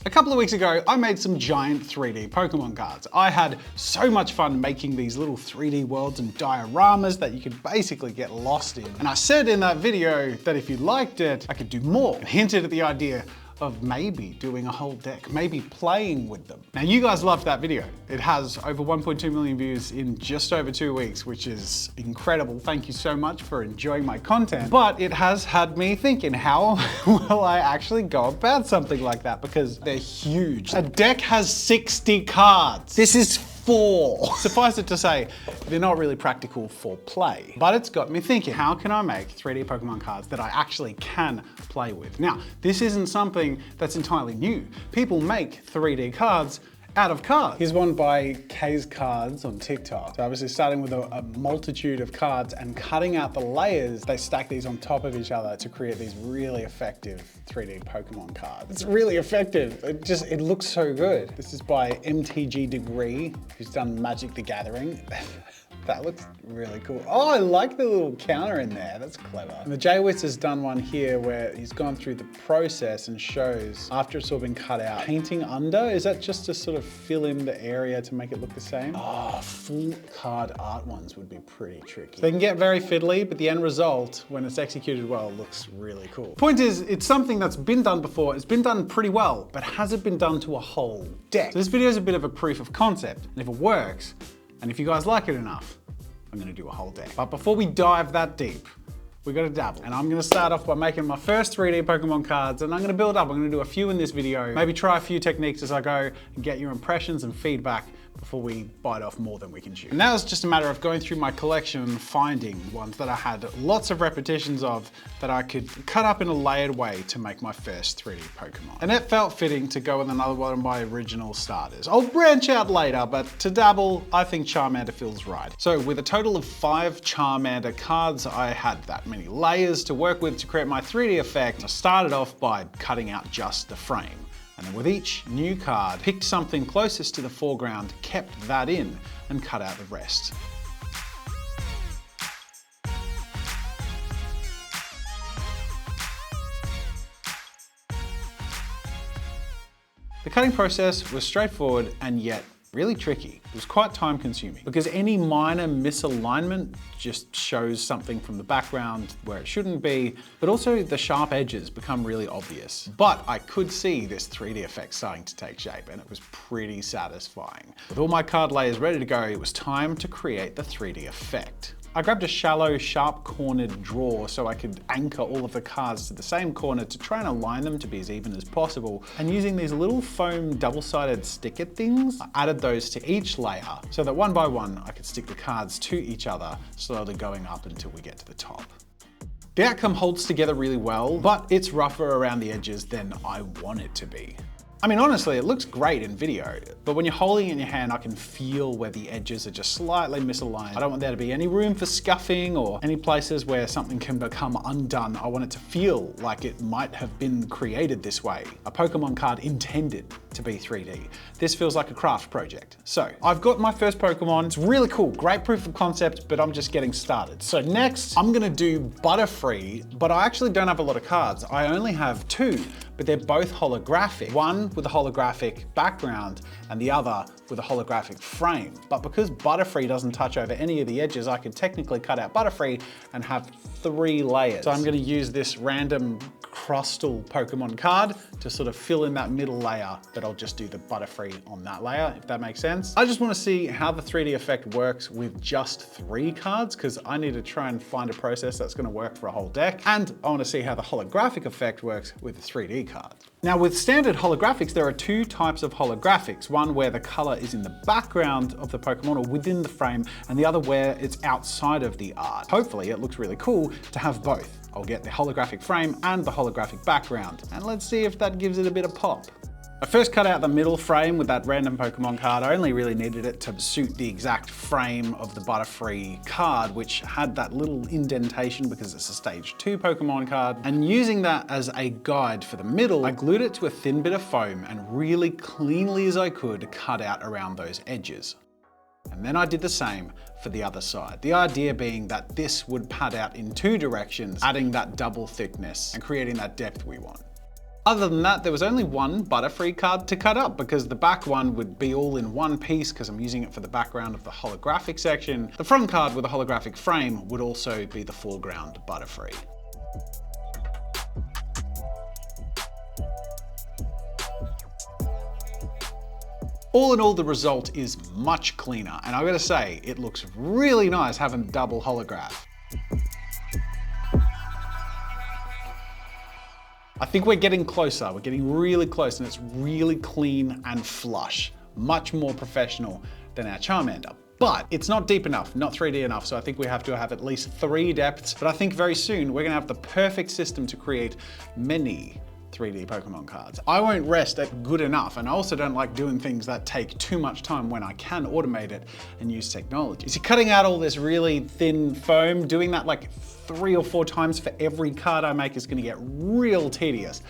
A couple of weeks ago, I made some giant 3D Pokemon cards. I had so much fun making these little 3D worlds and dioramas that you could basically get lost in. And I said in that video that if you liked it, I could do more, and hinted at the idea of maybe doing a whole deck, maybe playing with them. Now, you guys loved that video. It has over 1.2 million views in just over 2 weeks, which is incredible. Thank you so much for enjoying my content. But it has had me thinking, how will I actually go about something like that? Because they're huge. A deck has 60 cards. This is 4. Suffice it to say, they're not really practical for play. But it's got me thinking, how can I make 3D Pokemon cards that I actually can play with? Now, this isn't something that's entirely new. People make 3D cards out of cards. Here's one by K's Cards on TikTok. So obviously starting with a multitude of cards and cutting out the layers, they stack these on top of each other to create these really effective 3D Pokemon cards. It's really effective. It looks so good. This is by MTG Degree, who's done Magic the Gathering. That looks really cool. Oh, I like the little counter in there. That's clever. And the J-Witz has done one here where he's gone through the process and shows, after it's all been cut out, painting under. Is that just to sort of fill in the area to make it look the same? Oh, full card art ones would be pretty tricky. They can get very fiddly, but the end result, when it's executed well, looks really cool. Point is, it's something that's been done before. It's been done pretty well, but has it been done to a whole deck? So this video is a bit of a proof of concept. And if it works, and if you guys like it enough, I'm gonna do a whole deck. But before we dive that deep, we gotta dabble. And I'm gonna start off by making my first 3D Pokemon cards, and I'm gonna build up. I'm gonna do a few in this video, maybe try a few techniques as I go and get your impressions and feedback before we bite off more than we can chew. And now it's just a matter of going through my collection and finding ones that I had lots of repetitions of that I could cut up in a layered way to make my first 3D Pokemon. And it felt fitting to go with another one of my original starters. I'll branch out later, but to dabble, I think Charmander feels right. So with a total of 5 Charmander cards, I had that many layers to work with to create my 3D effect. I started off by cutting out just the frame. And then with each new card, picked something closest to the foreground, kept that in, and cut out the rest. The cutting process was straightforward and yet really tricky. It was quite time consuming because any minor misalignment just shows something from the background where it shouldn't be, but also the sharp edges become really obvious. But I could see this 3D effect starting to take shape and it was pretty satisfying. With all my card layers ready to go, it was time to create the 3D effect. I grabbed a shallow, sharp-cornered drawer so I could anchor all of the cards to the same corner to try and align them to be as even as possible. And using these little foam double-sided sticker things, I added those to each layer so that one by one I could stick the cards to each other, slowly going up until we get to the top. The outcome holds together really well, but it's rougher around the edges than I want it to be. I mean, honestly, it looks great in video, but when you're holding it in your hand, I can feel where the edges are just slightly misaligned. I don't want there to be any room for scuffing or any places where something can become undone. I want it to feel like it might have been created this way. A Pokemon card intended to be 3D. This feels like a craft project. So I've got my first Pokemon. It's really cool, great proof of concept, but I'm just getting started. So next, I'm gonna do Butterfree, but I actually don't have a lot of cards. I only have 2, but they're both holographic. One with a holographic background and the other with a holographic frame. But because Butterfree doesn't touch over any of the edges, I could technically cut out Butterfree and have 3 layers. So I'm gonna use this random crustal Pokemon card to sort of fill in that middle layer, but I'll just do the Butterfree on that layer, if that makes sense. I just wanna see how the 3D effect works with just 3 cards, because I need to try and find a process that's gonna work for a whole deck. And I wanna see how the holographic effect works with the 3D card. Now with standard holographics, there are 2 types of holographics. One where the color is in the background of the Pokemon or within the frame, and the other where it's outside of the art. Hopefully it looks really cool to have both. I'll get the holographic frame and the holographic background, and let's see if that gives it a bit of pop. I first cut out the middle frame with that random Pokemon card. I only really needed it to suit the exact frame of the Butterfree card, which had that little indentation because it's a stage 2 Pokemon card. And using that as a guide for the middle, I glued it to a thin bit of foam and really cleanly as I could cut out around those edges. And then I did the same for the other side. The idea being that this would pad out in 2 directions, adding that double thickness and creating that depth we want. Other than that, there was only one Butterfree card to cut up because the back one would be all in one piece because I'm using it for the background of the holographic section. The front card with a holographic frame would also be the foreground Butterfree. All in all, the result is much cleaner, and I gotta say, it looks really nice having double holograph. I think we're getting closer, we're getting really close, and it's really clean and flush. Much more professional than our Charmander. But it's not deep enough, not 3D enough, so I think we have to have at least 3 depths. But I think very soon we're gonna have the perfect system to create many 3D Pokemon cards. I won't rest at good enough, and I also don't like doing things that take too much time when I can automate it and use technology. So cutting out all this really thin foam, doing that like 3 or 4 times for every card I make is gonna get real tedious.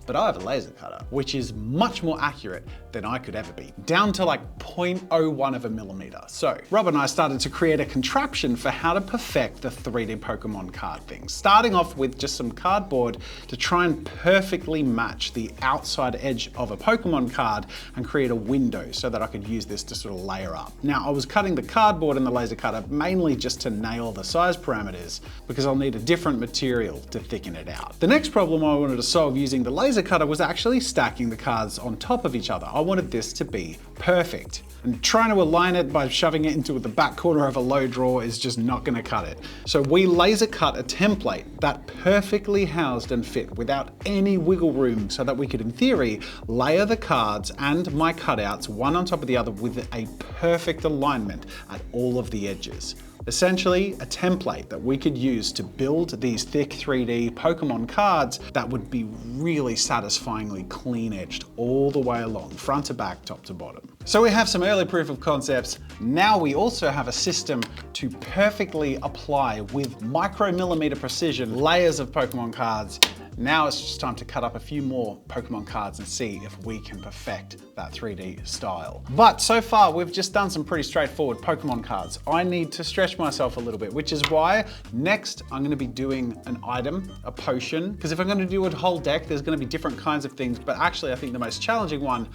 But I have a laser cutter, which is much more accurate than I could ever be, down to like 0.01 of a millimeter. So Rob and I started to create a contraption for how to perfect the 3D Pokemon card thing, starting off with just some cardboard to try and perfectly match the outside edge of a Pokemon card and create a window so that I could use this to sort of layer up. Now, I was cutting the cardboard in the laser cutter mainly just to nail the size parameters because I'll need a different material to thicken it out. The next problem I wanted to solve using the laser cutter was actually stacking the cards on top of each other. I wanted this to be perfect. And trying to align it by shoving it into the back corner of a low drawer is just not gonna cut it. So we laser cut a template that perfectly housed and fit without any wiggle room so that we could, in theory, layer the cards and my cutouts one on top of the other with a perfect alignment at all of the edges. Essentially, a template that we could use to build these thick 3D Pokemon cards that would be really satisfyingly clean-edged all the way along, front to back, top to bottom. So we have some early proof of concepts. Now we also have a system to perfectly apply with micromillimeter precision layers of Pokemon cards. Now it's just time to cut up a few more Pokemon cards and see if we can perfect that 3D style. But so far, we've just done some pretty straightforward Pokemon cards. I need to stretch myself a little bit, which is why next I'm gonna be doing an item, a potion, because if I'm gonna do a whole deck, there's gonna be different kinds of things, but actually I think the most challenging one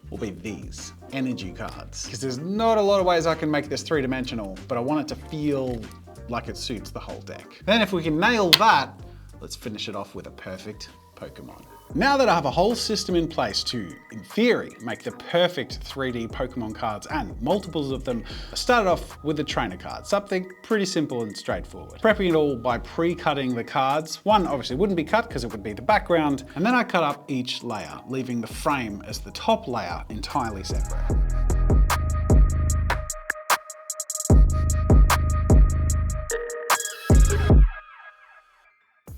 will be these energy cards. Because there's not a lot of ways I can make this 3-dimensional, but I want it to feel like it suits the whole deck. Then if we can nail that, let's finish it off with a perfect Pokemon. Now that I have a whole system in place to, in theory, make the perfect 3D Pokemon cards and multiples of them, I started off with the trainer card, something pretty simple and straightforward. Prepping it all by pre-cutting the cards. One obviously wouldn't be cut because it would be the background, and then I cut up each layer, leaving the frame as the top layer entirely separate.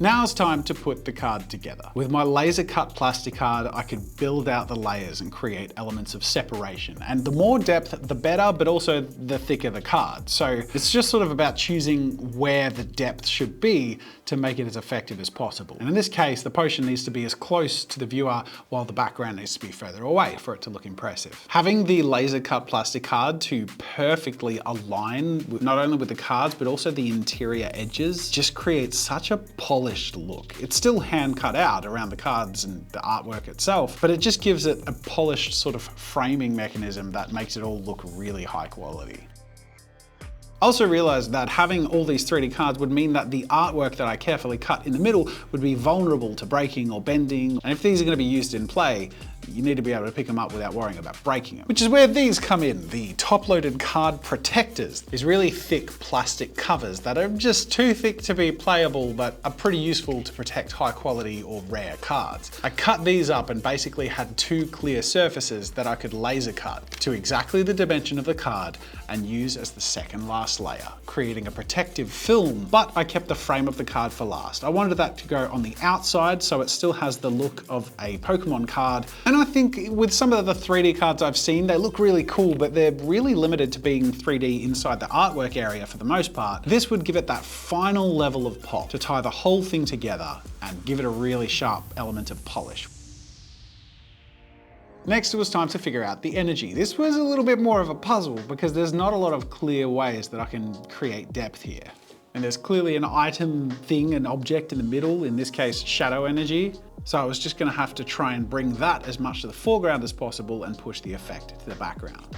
Now it's time to put the card together. With my laser cut plastic card, I could build out the layers and create elements of separation. And the more depth, the better, but also the thicker the card. So it's just sort of about choosing where the depth should be to make it as effective as possible. And in this case, the potion needs to be as close to the viewer while the background needs to be further away for it to look impressive. Having the laser cut plastic card to perfectly align not only with the cards, but also the interior edges just creates such a polished look. It's still hand cut out around the cards and the artwork itself, but it just gives it a polished sort of framing mechanism that makes it all look really high quality. I also realized that having all these 3D cards would mean that the artwork that I carefully cut in the middle would be vulnerable to breaking or bending. And if these are going to be used in play, you need to be able to pick them up without worrying about breaking them. Which is where these come in. The top-loaded card protectors. These really thick plastic covers that are just too thick to be playable, but are pretty useful to protect high quality or rare cards. I cut these up and basically had 2 clear surfaces that I could laser cut to exactly the dimension of the card and use as the second last layer, creating a protective film, but I kept the frame of the card for last. I wanted that to go on the outside so it still has the look of a Pokemon card. And I think with some of the 3D cards I've seen, they look really cool, but they're really limited to being 3D inside the artwork area for the most part. This would give it that final level of pop to tie the whole thing together and give it a really sharp element of polish. Next, it was time to figure out the energy. This was a little bit more of a puzzle because there's not a lot of clear ways that I can create depth here. And there's clearly an item thing, an object in the middle, in this case, shadow energy. So I was just gonna have to try and bring that as much to the foreground as possible and push the effect to the background.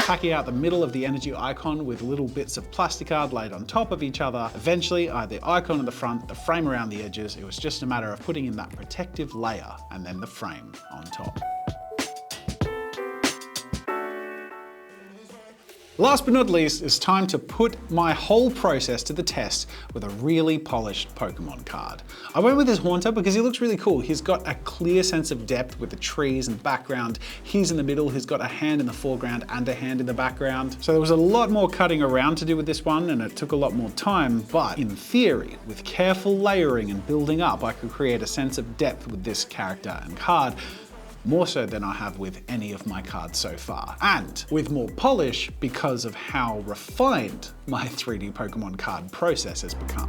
Packing out the middle of the energy icon with little bits of plastic card laid on top of each other. Eventually, I had the icon in the front, the frame around the edges. It was just a matter of putting in that protective layer and then the frame on top. Last but not least, it's time to put my whole process to the test with a really polished Pokemon card. I went with this Haunter because he looks really cool. He's got a clear sense of depth with the trees and background. He's in the middle, he's got a hand in the foreground and a hand in the background. So there was a lot more cutting around to do with this one and it took a lot more time, but in theory, with careful layering and building up, I could create a sense of depth with this character and card. More so than I have with any of my cards so far. And with more polish because of how refined my 3D Pokemon card process has become.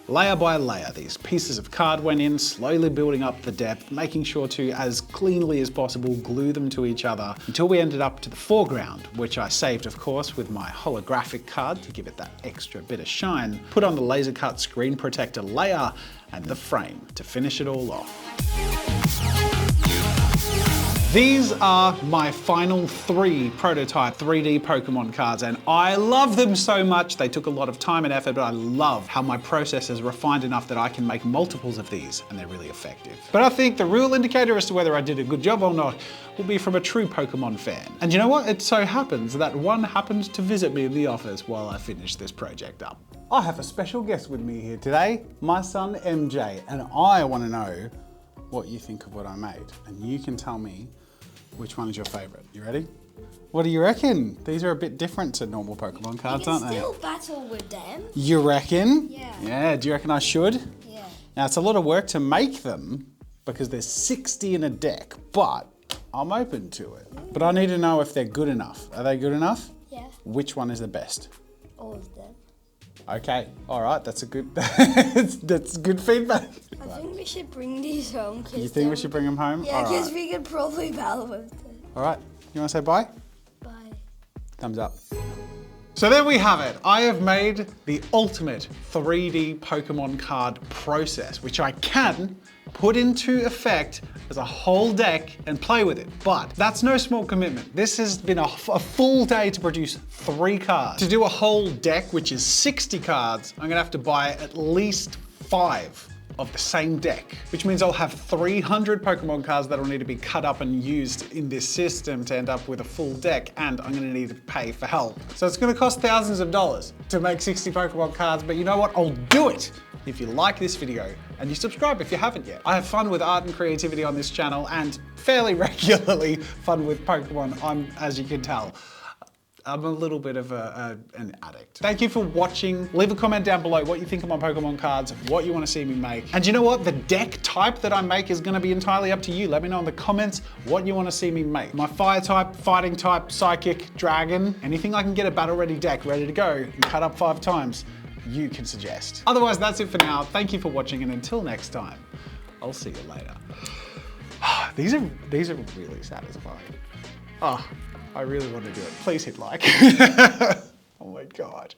Layer by layer, these pieces of card went in, slowly building up the depth, making sure to, as cleanly as possible, glue them to each other until we ended up to the foreground, which I saved, of course, with my holographic card to give it that extra bit of shine, put on the laser cut screen protector layer and the frame to finish it all off. These are my final 3 prototype 3D Pokemon cards and I love them so much. They took a lot of time and effort, but I love how my process is refined enough that I can make multiples of these and they're really effective. But I think the real indicator as to whether I did a good job or not will be from a true Pokemon fan. And you know what? It so happens that one happened to visit me in the office while I finished this project up. I have a special guest with me here today, my son MJ, and I want to know what you think of what I made. And you can tell me which one is your favorite. You ready? What do you reckon? These are a bit different to normal Pokemon cards, aren't they? You can still battle with them. You reckon? Yeah. Yeah, do you reckon I should? Yeah. Now it's a lot of work to make them because there's 60 in a deck, but I'm open to it. But I need to know if they're good enough. Are they good enough? Yeah. Which one is the best? All of them. Okay, all right, that's a good, that's good feedback. I think we should bring these home. You think we should bring them home? Yeah, because we could probably battle with them. All right, you want to say bye? Bye. Thumbs up. So there we have it. I have made the ultimate 3D Pokemon card process, which I can put into effect as a whole deck and play with it. But that's no small commitment. This has been a full day to produce 3 cards. To do a whole deck, which is 60 cards, I'm gonna have to buy at least 5 of the same deck, which means I'll have 300 Pokemon cards that'll need to be cut up and used in this system to end up with a full deck, and I'm gonna need to pay for help. So it's gonna cost thousands of dollars to make 60 Pokemon cards, but you know what? I'll do it if you like this video and you subscribe if you haven't yet. I have fun with art and creativity on this channel and fairly regularly fun with Pokemon, as you can tell. I'm a little bit of an addict. Thank you for watching. Leave a comment down below what you think of my Pokemon cards, what you want to see me make. And you know what? The deck type that I make is going to be entirely up to you. Let me know in the comments what you want to see me make. My fire type, fighting type, psychic, dragon, anything I can get a battle ready deck ready to go and cut up 5 times, you can suggest. Otherwise, that's it for now. Thank you for watching, and until next time, I'll see you later. These are really satisfying. Oh, I really want to do it. Please hit like. Oh my God.